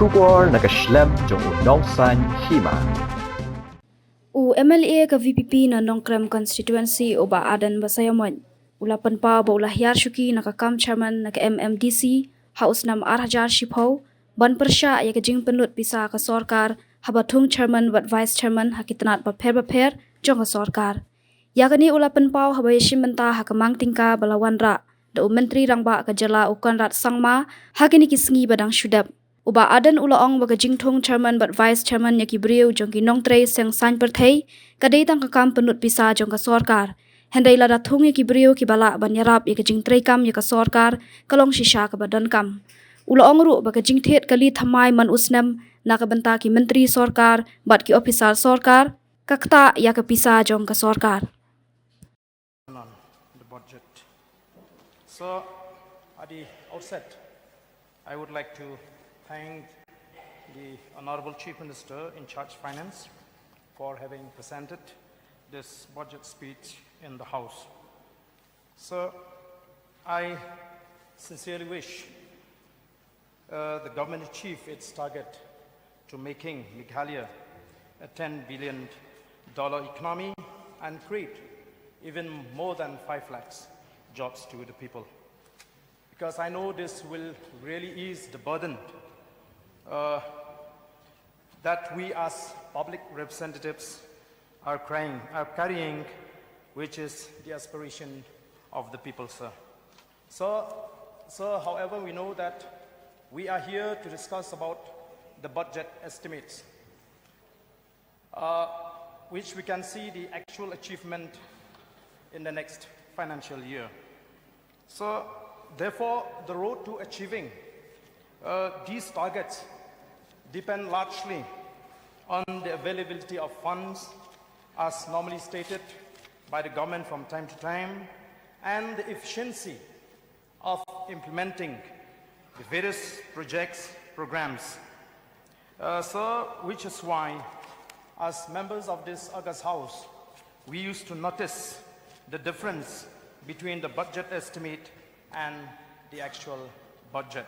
Shuki naka Snem jong nong san Hima. MLA ka VPP na Nongkrem constituency oba Ardent basayaman. Ulapan pa ba Hiar Shuki nakakam chairman naka Mmdc House nam Arhajar Shipho ban persya ya ka jing Pynlut Pisa ka sorkar habatung chairman wat vice chairman hakitanat baper jong ka sorkar. Ya kani ulapan pa habayashim benta hakamang tingka balawan ra da menteri rangba ka jala ukan rat sangma hakini kisngi badang syudap. Uba Ardent ulaong baga jingthong chairman but vice chairman yaki brio jong ki nongtre seng san perthei kadai tang kakam Pynlut Pisa jong ka sorkar hendai lada thung yaki brio ki bala ban yarap yaki jingtre kam yaka sorkar kalong shisha ka badan kam ulaong ru baga jingthet kali thamai man usnem nakabenta ki menteri sorkar bat ki officer sorkar kakta yaka Pisa jong ka sorkar on the budget. So at the outset I would like to thank the Honorable Chief Minister in charge of Finance for having presented this budget speech in the House. So I sincerely wish the government achieve its target to making Meghalaya a $10 billion economy and create even more than 5 lakhs jobs to the people. Because I know this will really ease the burden that we as public representatives are carrying, which is the aspiration of the people, sir. So, however, we know that we are here to discuss about the budget estimates, which we can see the actual achievement in the next financial year. So, therefore, the road to achieving these targets depend largely on the availability of funds as normally stated by the government from time to time and the efficiency of implementing the various programs. So, which is why as members of this August House, we used to notice the difference between the budget estimate and the actual budget.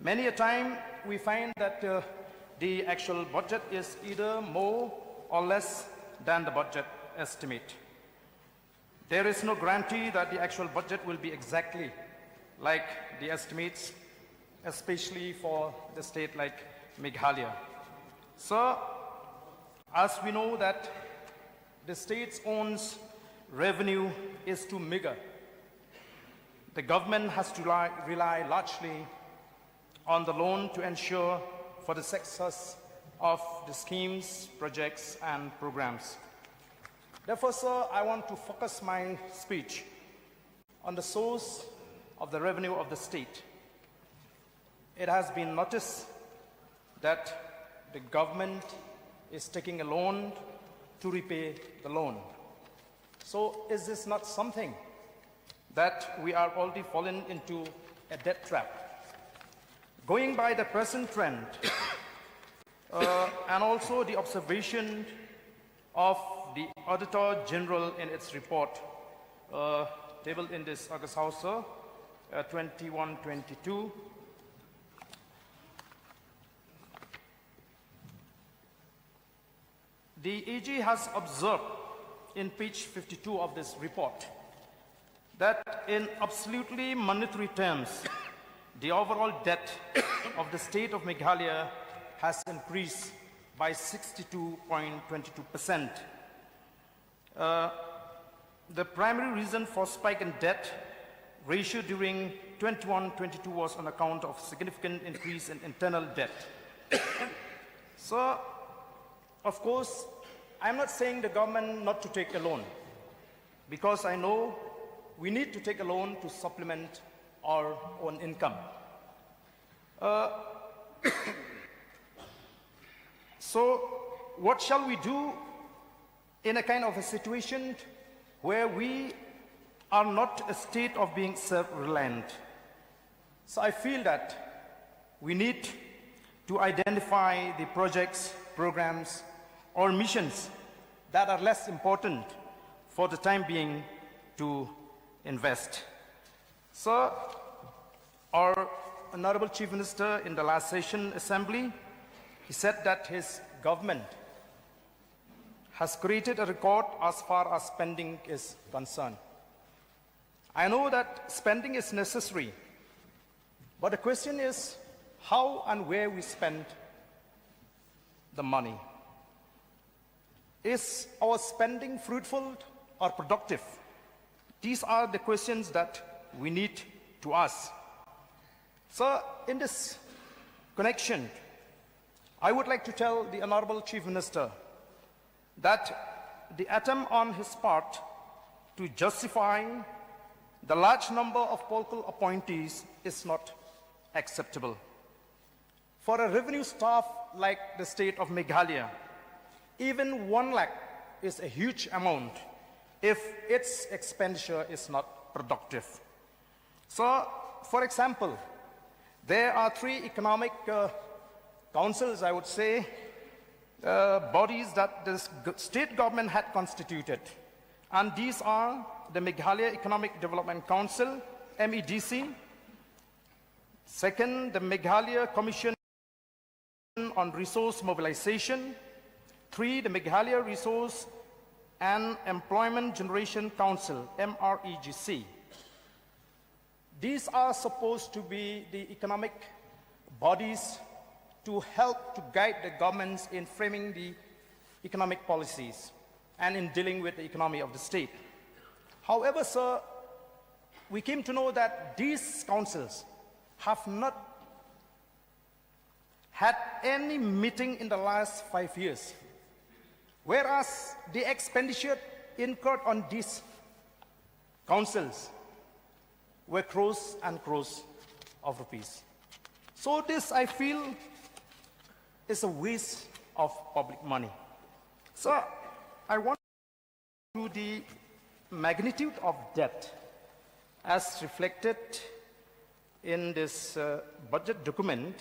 Many a time we find that the actual budget is either more or less than the budget estimate. There is no guarantee that the actual budget will be exactly like the estimates, especially for the state like Meghalaya. So, as we know that the state's own revenue is too meager, the government has to rely largely on the loan to ensure for the success of the schemes, projects, and programs. Therefore, sir, I want to focus my speech on the source of the revenue of the state. It has been noticed that the government is taking a loan to repay the loan. So is this not something that we are already fallen into a debt trap? Going by the present trend and also the observation of the Auditor General in its report tabled in this August House 21-22, the AG has observed in page 52 of this report that in absolutely monetary terms, the overall debt of the state of Meghalaya has increased by 62.22%. The primary reason for spike in debt ratio during 21-22 was on account of significant increase in internal debt. So, of course, I'm not saying the government not to take a loan, because I know we need to take a loan to supplement our own income. So what shall we do in a kind of a situation where we are not a state of being self-reliant? So I feel that we need to identify the projects, programs, or missions that are less important for the time being to invest. So our Honorable Chief Minister in the last session assembly, he said that his government has created a record as far as spending is concerned. I know that spending is necessary, but the question is how and where we spend the money. Is our spending fruitful or productive? These are the questions that we need to ask. So, in this connection, I would like to tell the Honorable Chief Minister that the attempt on his part to justify the large number of political appointees is not acceptable. For a revenue staff like the state of Meghalaya, even 1 lakh is a huge amount if its expenditure is not productive. So, for example, there are 3 economic councils, I would say, bodies that the state government had constituted. And these are the Meghalaya Economic Development Council, MEDC. Second, the Meghalaya Commission on Resource Mobilization. 3, the Meghalaya Resource and Employment Generation Council, MREGC. These are supposed to be the economic bodies to help to guide the governments in framing the economic policies and in dealing with the economy of the state. However, sir, we came to know that these councils have not had any meeting in the last 5 years, whereas the expenditure incurred on these councils were crores and crores of rupees. So this, I feel, is a waste of public money. So I want to the magnitude of debt as reflected in this budget document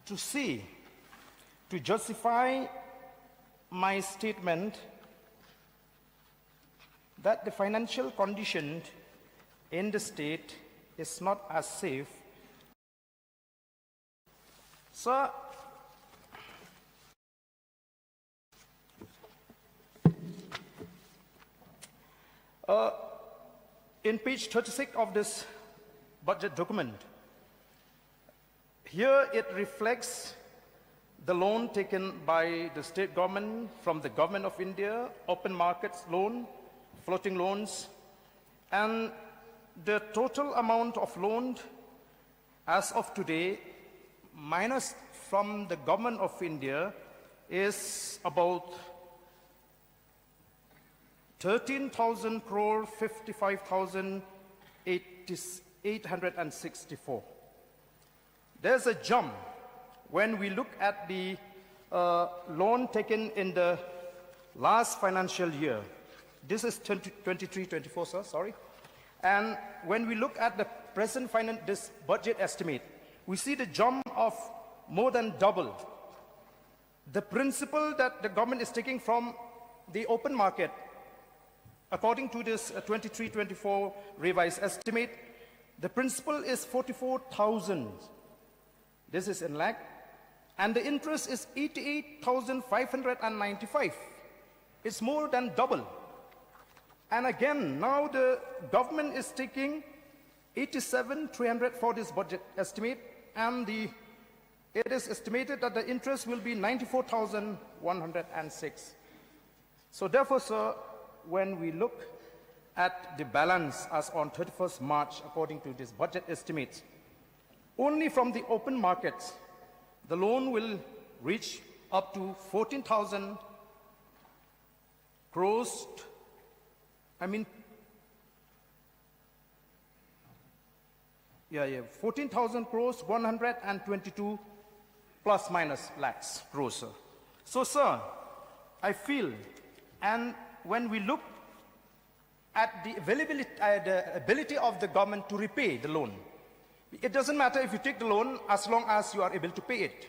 to see, to justify my statement that the financial condition in the state is not as safe. So, in page 36 of this budget document, here it reflects the loan taken by the state government from the government of India, open markets loan, floating loans, and the total amount of loan as of today, minus from the government of India, is about 13,000 crore 55,864. There's a jump when we look at the loan taken in the last financial year. This is 23-24, sir, sorry. And when we look at the present this budget estimate, we see the jump of more than double. The principle that the government is taking from the open market, according to this 23-24 revised estimate, the principal is 44,000. This is in lakh. And the interest is 88,595. It's more than double. And again, now the government is taking 87,300 for this budget estimate, and it is estimated that the interest will be 94,106. So therefore, sir, when we look at the balance as on 31st March, according to this budget estimates, only from the open markets, the loan will reach up to 14,000 crores. 14,000 crores, 122 plus minus lakhs crores, sir. So, sir, I feel, and when we look at the ability of the government to repay the loan, it doesn't matter if you take the loan as long as you are able to pay it.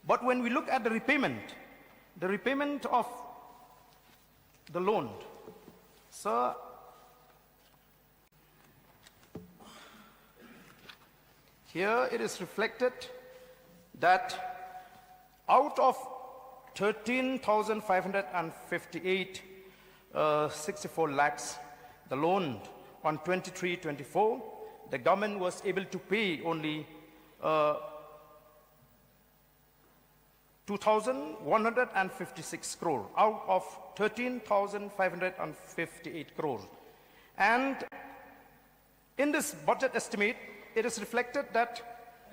But when we look at the repayment of the loan, sir, here it is reflected that out of 13,558 64 lakhs, the loan on 23-24, the government was able to pay only 2,156 crore out of 13,558 crore. And in this budget estimate, it is reflected that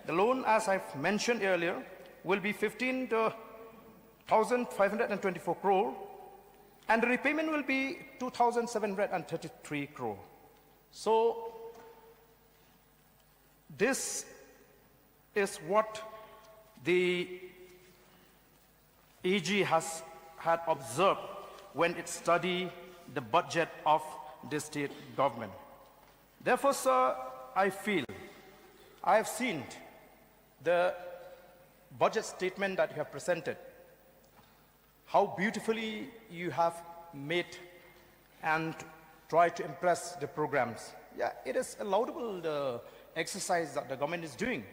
the loan, as I've mentioned earlier, will be 15,524 crore, and the repayment will be 2,733 crore. So this is what the AG had observed when it studied the budget of the state government. Therefore, sir, I feel I have seen the budget statement that you have presented, how beautifully you have made and tried to impress the programs. Yeah, it is a laudable exercise that the government is doing.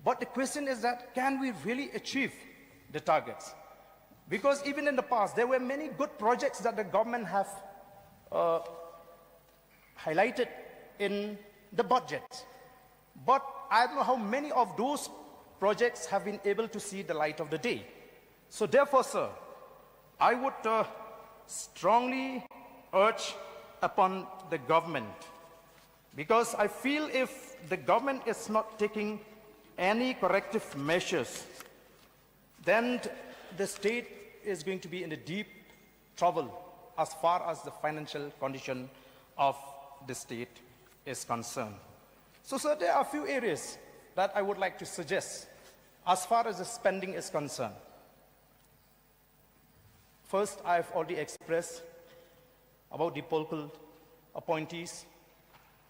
But the question is that, can we really achieve the targets? Because even in the past, there were many good projects that the government have highlighted in the budget. But I don't know how many of those projects have been able to see the light of the day. So therefore, sir, I would strongly urge upon the government, because I feel if the government is not taking any corrective measures, then the state is going to be in a deep trouble as far as the financial condition of the state is concerned. So, sir, there are a few areas that I would like to suggest as far as the spending is concerned. First, I've already expressed about the political appointees.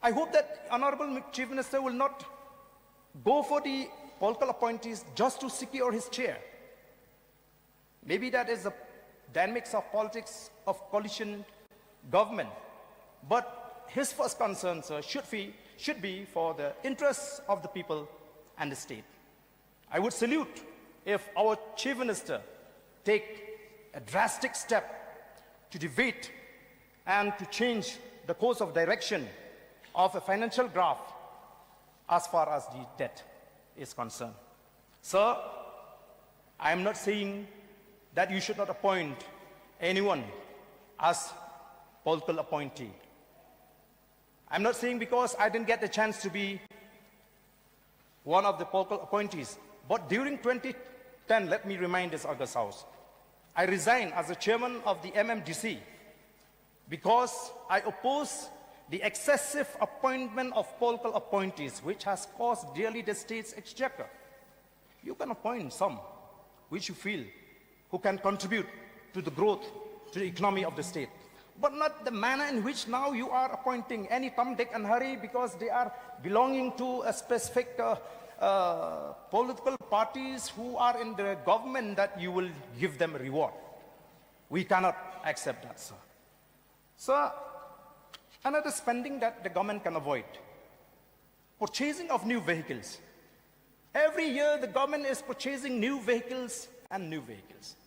I hope that Honorable Chief Minister will not go for the political appointees just to secure his chair. Maybe that is the dynamics of politics of coalition government. But his first concern, sir, should be for the interests of the people and the state. I would salute if our Chief Minister take a drastic step to debate and to change the course of direction of a financial graph as far as the debt is concerned. Sir, I am not saying that you should not appoint anyone as political appointee. I'm not saying because I didn't get the chance to be one of the political appointees, but during 2010, let me remind this August House, I resigned as the chairman of the Mmdc because I oppose the excessive appointment of political appointees, which has cost dearly the state's exchequer. You can appoint some which you feel who can contribute to the growth, to the economy of the state, but not the manner in which now you are appointing any Tom, Dick and Harry because they are belonging to a specific political parties who are in the government, that you will give them a reward. We cannot accept that, sir. So, another spending that the government can avoid, purchasing of new vehicles. Every year the government is purchasing new vehicles and new vehicles.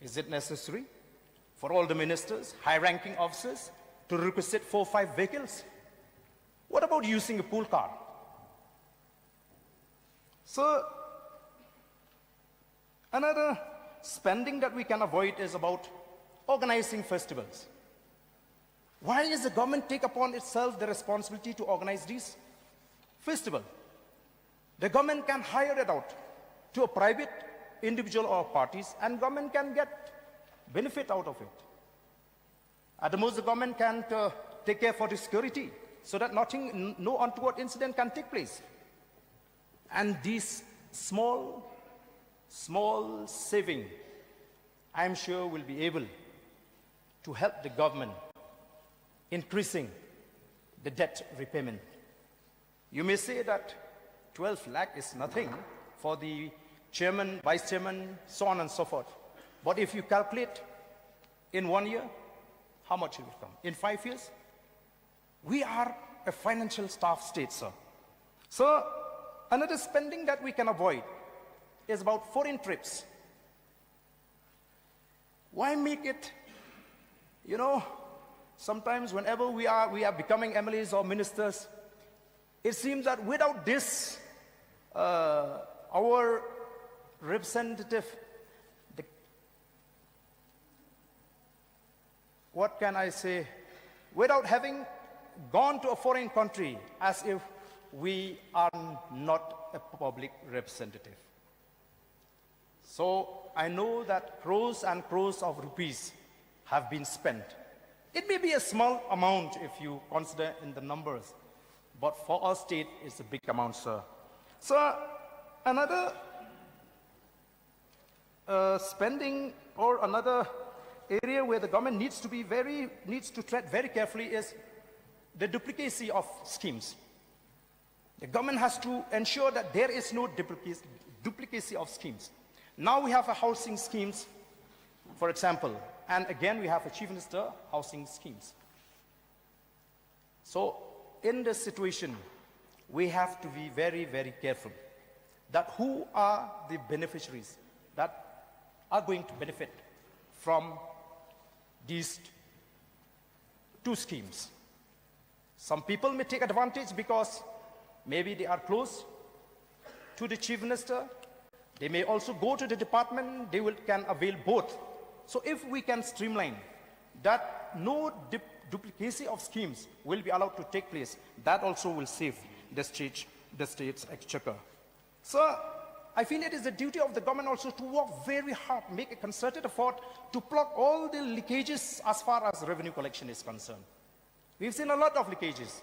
Is it necessary for all the ministers, high-ranking officers to requisite 4 or 5 vehicles? What about using a pool car? So, another spending that we can avoid is about organizing festivals. Why does the government take upon itself the responsibility to organize these festivals? The government can hire it out to a private individual or parties, and government can get benefit out of it. At the most, the government can take care for the security so that no untoward incident can take place. And these small saving, I'm sure, will be able to help the government increasing the debt repayment. You may say that 12 lakh is nothing for the chairman, vice chairman, so on and so forth. But if you calculate in 1 year, how much it will come? In 5 years? We are a financial staff state, sir. So Another spending that we can avoid is about foreign trips. Why make it, sometimes whenever we are becoming MLAs or ministers, it seems that without this, our representative, what can I say, without having gone to a foreign country, as if we are not a public representative. So I know that crores and crores of rupees have been spent. It may be a small amount if you consider in the numbers, but for our state, it's a big amount, sir. So another spending or another area where the government needs to tread very carefully is the duplicacy of schemes. The government has to ensure that there is no duplicacy of schemes. Now we have a housing schemes, for example, and again we have a chief minister housing schemes. So in this situation, we have to be very, very careful that who are the beneficiaries that are going to benefit from these two schemes. Some people may take advantage because maybe they are close to the chief minister. They may also go to the department. They can avail both. So if we can streamline that, no duplicacy of schemes will be allowed to take place. That also will save the state's exchequer. So I feel it is the duty of the government also to work very hard, make a concerted effort to plug all the leakages as far as revenue collection is concerned. We've seen a lot of leakages.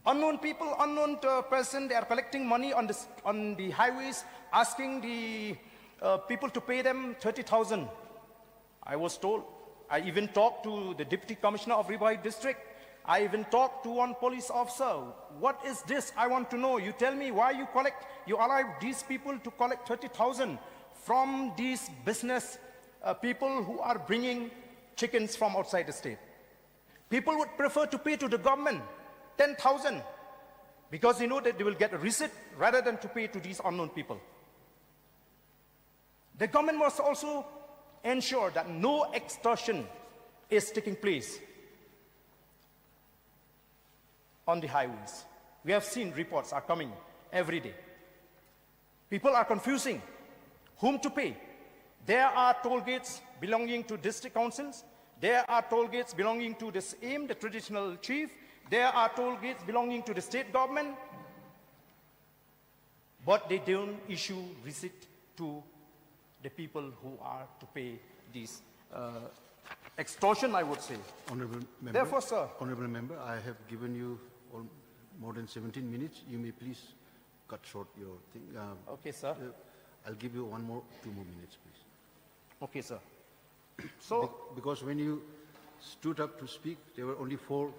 Unknown people, unknown person, they are collecting money on the highways, asking the people to pay them 30,000. I was told, I even talked to the Deputy Commissioner of Ribai District. I even talked to one police officer. What is this? I want to know. You tell me why you allow these people to collect 30,000 from these business people who are bringing chickens from outside the state. People would prefer to pay to the government 10,000 because they know that they will get a receipt rather than to pay to these unknown people. The government must also ensure that no extortion is taking place on the highways. We have seen reports are coming every day. People are confusing whom to pay. There are toll gates belonging to district councils. There are toll gates belonging to the Snem, the traditional chief. There are toll gates belonging to the state government. But they don't issue receipt to the people who are to pay these extortion, I would say. Honorable Member, therefore, sir. Honorable Member, I have given you more than 17 minutes. You may please cut short your thing. Okay, sir. I'll give you 2 more minutes, please. Okay, sir. So, because when you stood up to speak, there were only 4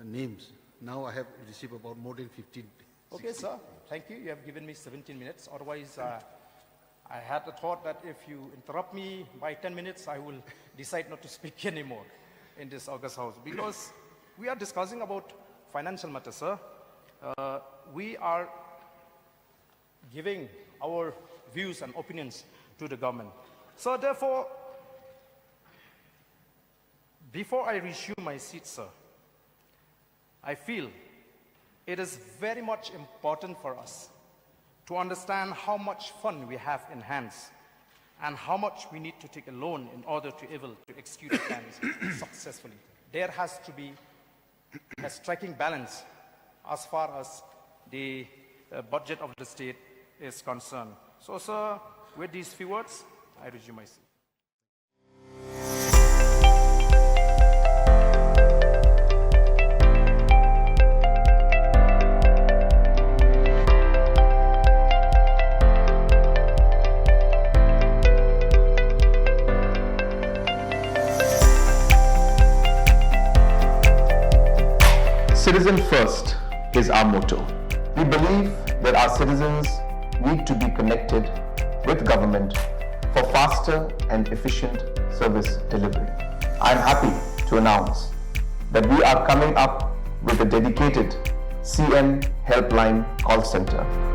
names. Now I have received about more than 15. Okay, 16. sir. Thank you. You have given me 17 minutes. Otherwise, I had the thought that if you interrupt me by 10 minutes, I will decide not to speak anymore in this August House. Because we are discussing about financial matters, sir. We are giving our views and opinions to the government. So therefore, before I resume my seat, sir, I feel it is very much important for us to understand how much fund we have in hands and how much we need to take a loan in order to be able to execute the plans successfully. There has to be a striking balance as far as the budget of the state is concerned. So, sir, with these few words, I resume my seat. Citizen first is our motto. We believe that our citizens need to be connected with government for faster and efficient service delivery. I am happy to announce that we are coming up with a dedicated CM Helpline Call Center.